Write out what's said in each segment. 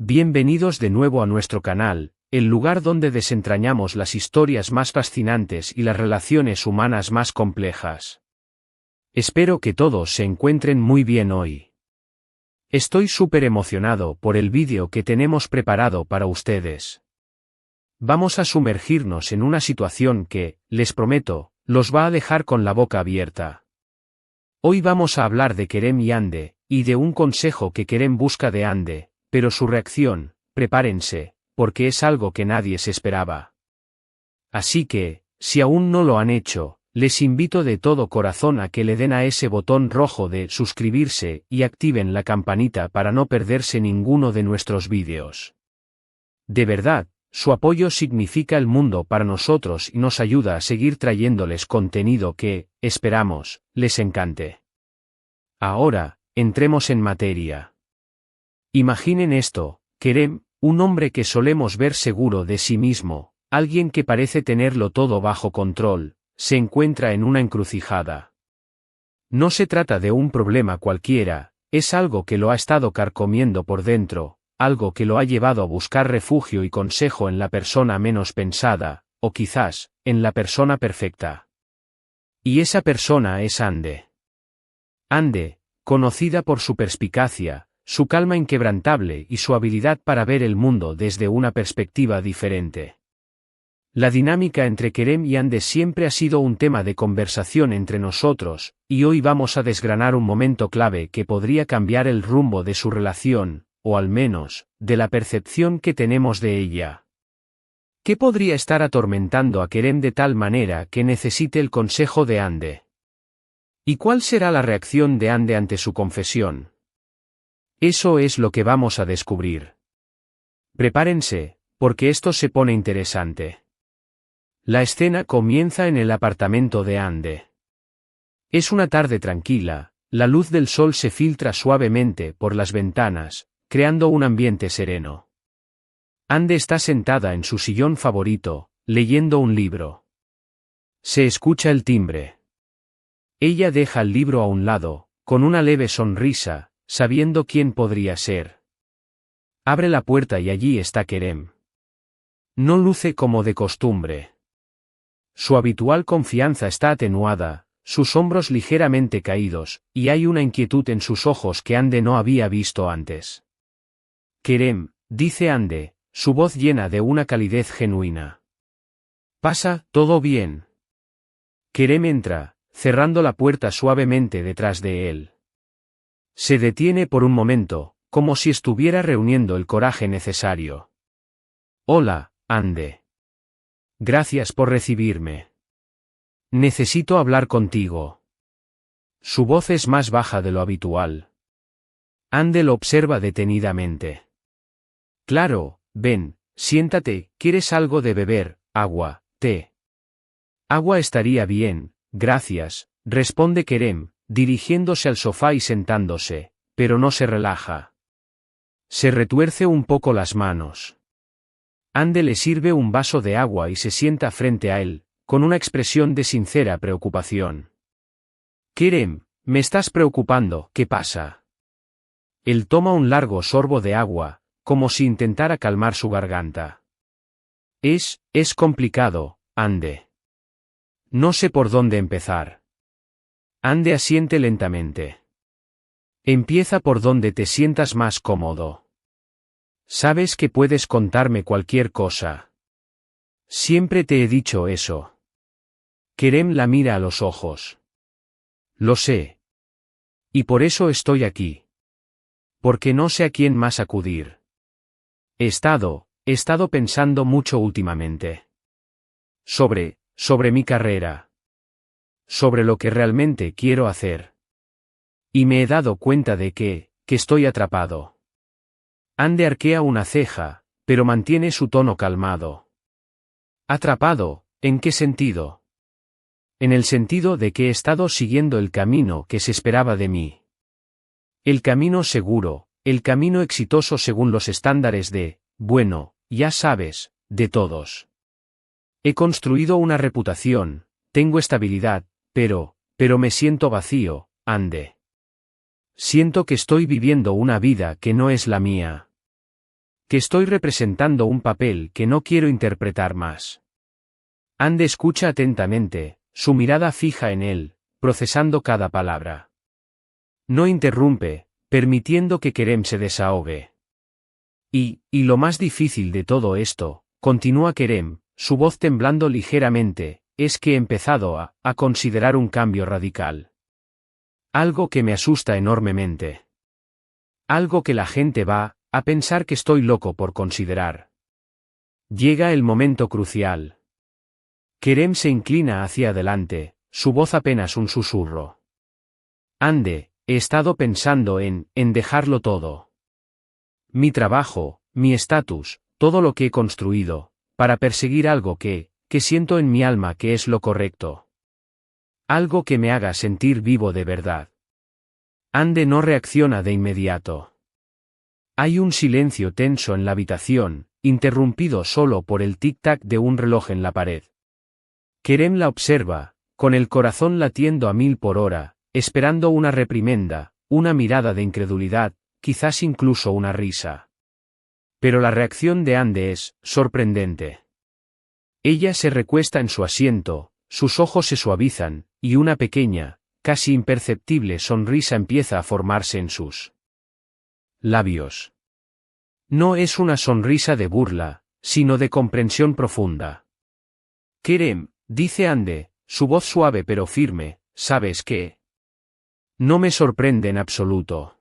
Bienvenidos de nuevo a nuestro canal, el lugar donde desentrañamos las historias más fascinantes y las relaciones humanas más complejas. Espero que todos se encuentren muy bien hoy. Estoy súper emocionado por el vídeo que tenemos preparado para ustedes. Vamos a sumergirnos en una situación que, les prometo, los va a dejar con la boca abierta. Hoy vamos a hablar de Kerem y Hande, y de un consejo que Kerem busca de Hande, pero su reacción, prepárense, porque es algo que nadie se esperaba. Así que, si aún no lo han hecho, les invito de todo corazón a que le den a ese botón rojo de suscribirse y activen la campanita para no perderse ninguno de nuestros vídeos. De verdad, su apoyo significa el mundo para nosotros y nos ayuda a seguir trayéndoles contenido que, esperamos, les encante. Ahora, entremos en materia. Imaginen esto, Kerem, un hombre que solemos ver seguro de sí mismo, alguien que parece tenerlo todo bajo control, se encuentra en una encrucijada. No se trata de un problema cualquiera, es algo que lo ha estado carcomiendo por dentro, algo que lo ha llevado a buscar refugio y consejo en la persona menos pensada, o quizás, en la persona perfecta. Y esa persona es Hande. Hande, conocida por su perspicacia, su calma inquebrantable y su habilidad para ver el mundo desde una perspectiva diferente. La dinámica entre Kerem y Hande siempre ha sido un tema de conversación entre nosotros, y hoy vamos a desgranar un momento clave que podría cambiar el rumbo de su relación, o al menos, de la percepción que tenemos de ella. ¿Qué podría estar atormentando a Kerem de tal manera que necesite el consejo de Hande? ¿Y cuál será la reacción de Hande ante su confesión? Eso es lo que vamos a descubrir. Prepárense, porque esto se pone interesante. La escena comienza en el apartamento de Hande. Es una tarde tranquila, la luz del sol se filtra suavemente por las ventanas, creando un ambiente sereno. Hande está sentada en su sillón favorito, leyendo un libro. Se escucha el timbre. Ella deja el libro a un lado, con una leve sonrisa, sabiendo quién podría ser. Abre la puerta y allí está Kerem. No luce como de costumbre. Su habitual confianza está atenuada, sus hombros ligeramente caídos, y hay una inquietud en sus ojos que Hande no había visto antes. Kerem, dice Hande, su voz llena de una calidez genuina. ¿Pasa, todo bien? Kerem entra, cerrando la puerta suavemente detrás de él. Se detiene por un momento, como si estuviera reuniendo el coraje necesario. Hola, Hande. Gracias por recibirme. Necesito hablar contigo. Su voz es más baja de lo habitual. Hande lo observa detenidamente. Claro, ven, siéntate, ¿quieres algo de beber, agua, té? Agua estaría bien, gracias, responde Kerem, dirigiéndose al sofá y sentándose, pero no se relaja. Se retuerce un poco las manos. Hande le sirve un vaso de agua y se sienta frente a él, con una expresión de sincera preocupación. Kerem, me estás preocupando, ¿qué pasa? Él toma un largo sorbo de agua, como si intentara calmar su garganta. Es complicado, Hande. No sé por dónde empezar. Hande asiente lentamente. Empieza por donde te sientas más cómodo. Sabes que puedes contarme cualquier cosa. Siempre te he dicho eso. Kerem la mira a los ojos. Lo sé. Y por eso estoy aquí. Porque no sé a quién más acudir. He estado pensando mucho últimamente. Sobre mi carrera. Sobre lo que realmente quiero hacer. Y me he dado cuenta de que estoy atrapado. Hande arquea una ceja, pero mantiene su tono calmado. ¿Atrapado? ¿En qué sentido? En el sentido de que he estado siguiendo el camino que se esperaba de mí. El camino seguro, el camino exitoso según los estándares de, bueno, ya sabes, de todos. He construido una reputación, tengo estabilidad, pero me siento vacío, Hande. Siento que estoy viviendo una vida que no es la mía. que estoy representando un papel que no quiero interpretar más. Ande escucha atentamente, su mirada fija en él, procesando cada palabra. No interrumpe, permitiendo que Kerem se desahogue. Y lo más difícil de todo esto, continúa Kerem, su voz temblando ligeramente, es que he empezado a considerar un cambio radical. Algo que me asusta enormemente. Algo que la gente va a pensar que estoy loco por considerar. Llega el momento crucial. Kerem se inclina hacia adelante, su voz apenas un susurro. Ande, he estado pensando en dejarlo todo. Mi trabajo, mi estatus, todo lo que he construido, para perseguir algo que siento en mi alma que es lo correcto. Algo que me haga sentir vivo de verdad. Ande no reacciona de inmediato. Hay un silencio tenso en la habitación, interrumpido solo por el tic-tac de un reloj en la pared. Kerem la observa, con el corazón latiendo a 1000 por hora, esperando una reprimenda, una mirada de incredulidad, quizás incluso una risa. Pero la reacción de Ande es sorprendente. Ella se recuesta en su asiento, sus ojos se suavizan, y una pequeña, casi imperceptible sonrisa empieza a formarse en sus labios. No es una sonrisa de burla, sino de comprensión profunda. Kerem, dice Ande, su voz suave pero firme, ¿sabes qué? No me sorprende en absoluto.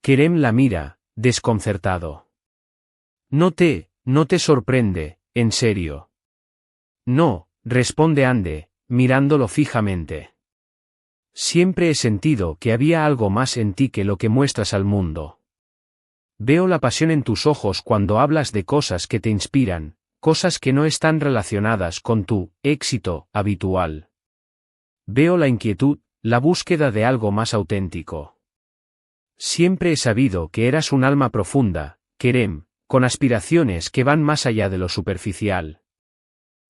Kerem la mira, desconcertado. No te sorprende, en serio. No, responde Ande, mirándolo fijamente. Siempre he sentido que había algo más en ti que lo que muestras al mundo. Veo la pasión en tus ojos cuando hablas de cosas que te inspiran, cosas que no están relacionadas con tu éxito habitual. Veo la inquietud, la búsqueda de algo más auténtico. Siempre he sabido que eras un alma profunda, Kerem, con aspiraciones que van más allá de lo superficial.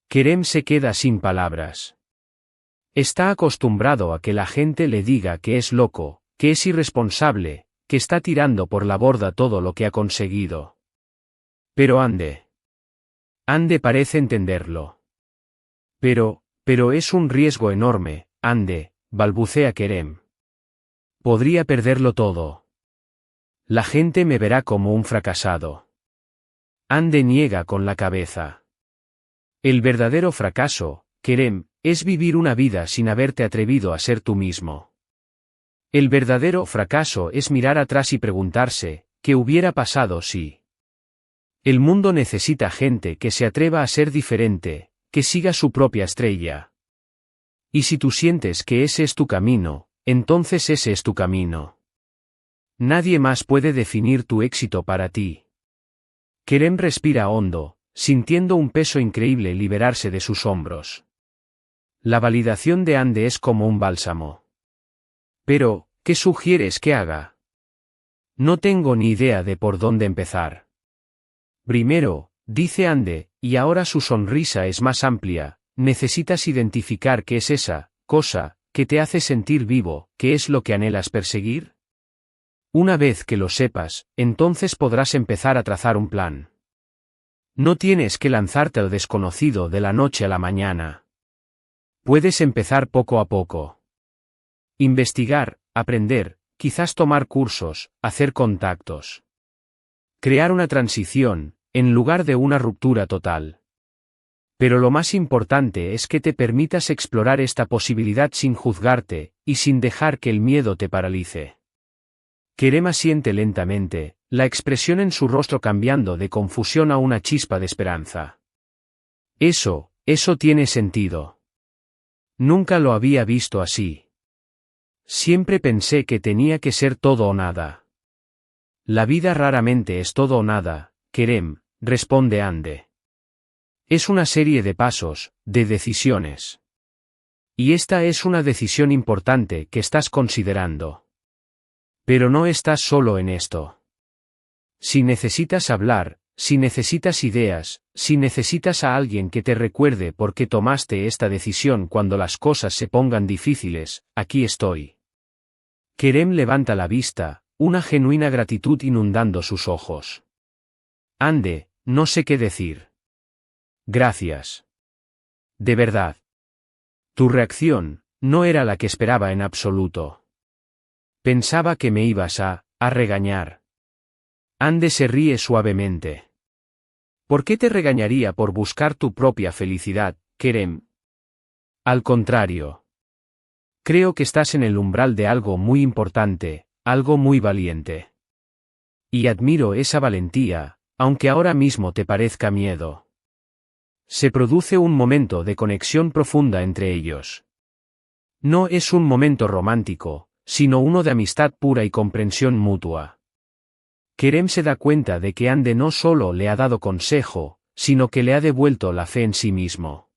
Kerem se queda sin palabras. Está acostumbrado a que la gente le diga que es loco, que es irresponsable, que está tirando por la borda todo lo que ha conseguido. Pero Ande parece entenderlo. Pero es un riesgo enorme, Ande, balbucea Kerem. Podría perderlo todo. La gente me verá como un fracasado. Ande niega con la cabeza. El verdadero fracaso, Kerem, es vivir una vida sin haberte atrevido a ser tú mismo. El verdadero fracaso es mirar atrás y preguntarse, ¿qué hubiera pasado si? El mundo necesita gente que se atreva a ser diferente, que siga su propia estrella. Y si tú sientes que ese es tu camino, entonces ese es tu camino. Nadie más puede definir tu éxito para ti. Kerem respira hondo, sintiendo un peso increíble liberarse de sus hombros. La validación de Ande es como un bálsamo. Pero, ¿qué sugieres que haga? No tengo ni idea de por dónde empezar. Primero, dice Ande, y ahora su sonrisa es más amplia, necesitas identificar qué es esa cosa que te hace sentir vivo, qué es lo que anhelas perseguir. Una vez que lo sepas, entonces podrás empezar a trazar un plan. No tienes que lanzarte al desconocido de la noche a la mañana. Puedes empezar poco a poco. Investigar, aprender, quizás tomar cursos, hacer contactos. Crear una transición, en lugar de una ruptura total. Pero lo más importante es que te permitas explorar esta posibilidad sin juzgarte, y sin dejar que el miedo te paralice. Kerem asiente lentamente, la expresión en su rostro cambiando de confusión a una chispa de esperanza. Eso tiene sentido. Nunca lo había visto así. Siempre pensé que tenía que ser todo o nada. La vida raramente es todo o nada, Kerem, responde Ande. Es una serie de pasos, de decisiones. Y esta es una decisión importante que estás considerando. Pero no estás solo en esto. Si necesitas hablar, si necesitas ideas, si necesitas a alguien que te recuerde por qué tomaste esta decisión cuando las cosas se pongan difíciles, aquí estoy. Kerem levanta la vista, una genuina gratitud inundando sus ojos. Ande, no sé qué decir. Gracias. De verdad. Tu reacción no era la que esperaba en absoluto. Pensaba que me ibas a regañar. Ande se ríe suavemente. ¿Por qué te regañaría por buscar tu propia felicidad, Kerem? Al contrario. Creo que estás en el umbral de algo muy importante, algo muy valiente. Y admiro esa valentía, aunque ahora mismo te parezca miedo. Se produce un momento de conexión profunda entre ellos. No es un momento romántico, sino uno de amistad pura y comprensión mutua. Kerem se da cuenta de que Ande no solo le ha dado consejo, sino que le ha devuelto la fe en sí mismo.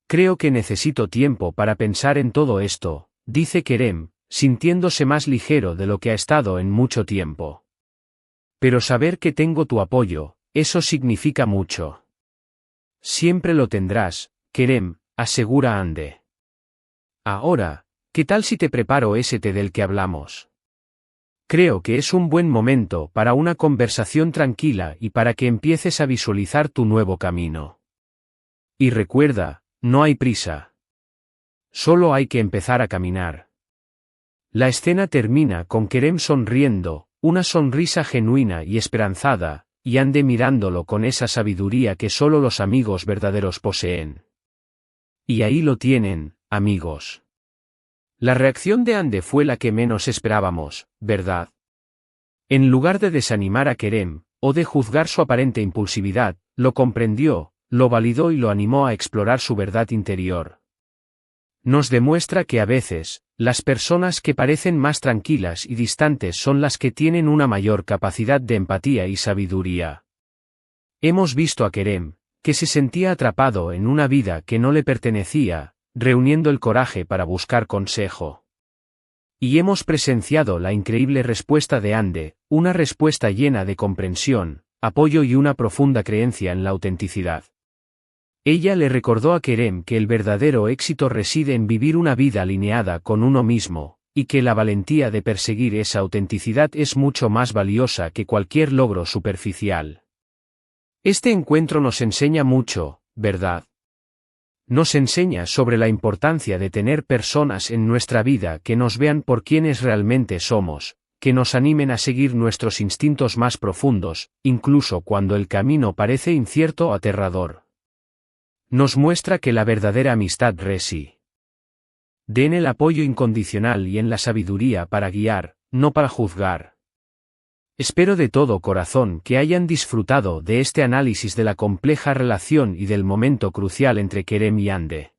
Creo que necesito tiempo para pensar en todo esto, dice Kerem, sintiéndose más ligero de lo que ha estado en mucho tiempo. Pero saber que tengo tu apoyo, eso significa mucho. Siempre lo tendrás, Kerem, asegura Ande. Ahora, ¿qué tal si te preparo ese té del que hablamos? Creo que es un buen momento para una conversación tranquila y para que empieces a visualizar tu nuevo camino. Y recuerda, no hay prisa. Solo hay que empezar a caminar. La escena termina con Kerem sonriendo, una sonrisa genuina y esperanzada, y Ande mirándolo con esa sabiduría que solo los amigos verdaderos poseen. Y ahí lo tienen, amigos. La reacción de Ande fue la que menos esperábamos, ¿verdad? En lugar de desanimar a Kerem, o de juzgar su aparente impulsividad, lo comprendió, lo validó y lo animó a explorar su verdad interior. Nos demuestra que a veces, las personas que parecen más tranquilas y distantes son las que tienen una mayor capacidad de empatía y sabiduría. Hemos visto a Kerem, que se sentía atrapado en una vida que no le pertenecía, reuniendo el coraje para buscar consejo. Y hemos presenciado la increíble respuesta de Ande, una respuesta llena de comprensión, apoyo y una profunda creencia en la autenticidad. Ella le recordó a Kerem que el verdadero éxito reside en vivir una vida alineada con uno mismo, y que la valentía de perseguir esa autenticidad es mucho más valiosa que cualquier logro superficial. Este encuentro nos enseña mucho, ¿verdad? Nos enseña sobre la importancia de tener personas en nuestra vida que nos vean por quienes realmente somos, que nos animen a seguir nuestros instintos más profundos, incluso cuando el camino parece incierto o aterrador. Nos muestra que la verdadera amistad reside en el apoyo incondicional y en la sabiduría para guiar, no para juzgar. Espero de todo corazón que hayan disfrutado de este análisis de la compleja relación y del momento crucial entre Kerem y Ande.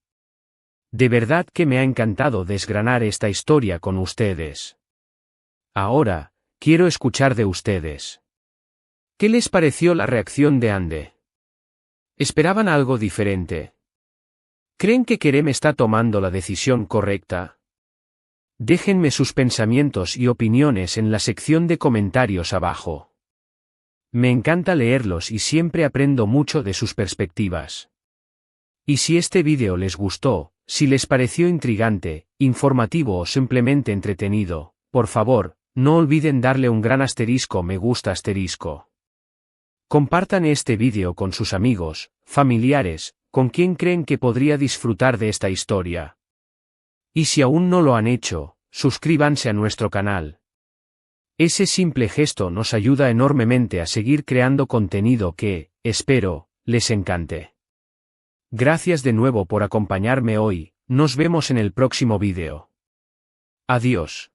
De verdad que me ha encantado desgranar esta historia con ustedes. Ahora, quiero escuchar de ustedes. ¿Qué les pareció la reacción de Ande? ¿Esperaban algo diferente? ¿Creen que Kerem está tomando la decisión correcta? Déjenme sus pensamientos y opiniones en la sección de comentarios abajo. Me encanta leerlos y siempre aprendo mucho de sus perspectivas. Y si este vídeo les gustó, si les pareció intrigante, informativo o simplemente entretenido, por favor, no olviden darle un gran asterisco me gusta asterisco. Compartan este vídeo con sus amigos, familiares, con quien creen que podría disfrutar de esta historia. Y si aún no lo han hecho, suscríbanse a nuestro canal. Ese simple gesto nos ayuda enormemente a seguir creando contenido que, espero, les encante. Gracias de nuevo por acompañarme hoy, nos vemos en el próximo vídeo. Adiós.